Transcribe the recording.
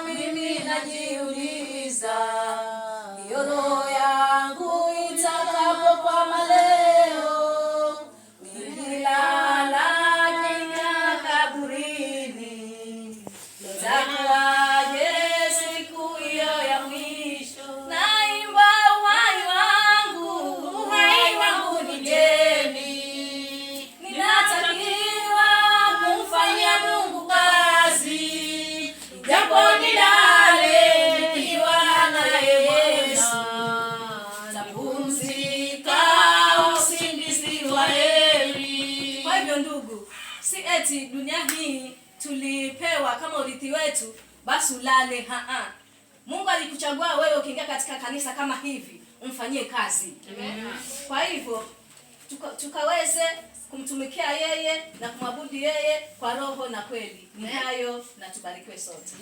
mimi najiuliza, hiyo roho yangu itakapo kwa maleo, nikilala kimya kaburini, itakuwaje siku hiyo ya mwisho? Naimba uhai wangu ni deni, ninatakiwa kumfanyia Mungu kazi, japo nilale nikiwa naye Yesu, napumzika usingizi wa heri. Kwa hivyo ndugu, si eti dunia hii tulipewa kama urithi wetu basi ulale. Mungu alikuchagua wewe ukiingia katika kanisa kama hivi umfanyie kazi. Kwa hivyo tukaweze kumtumikia yeye na kumwabudu yeye kwa roho na kweli. Ni hayo, na tubarikiwe sote.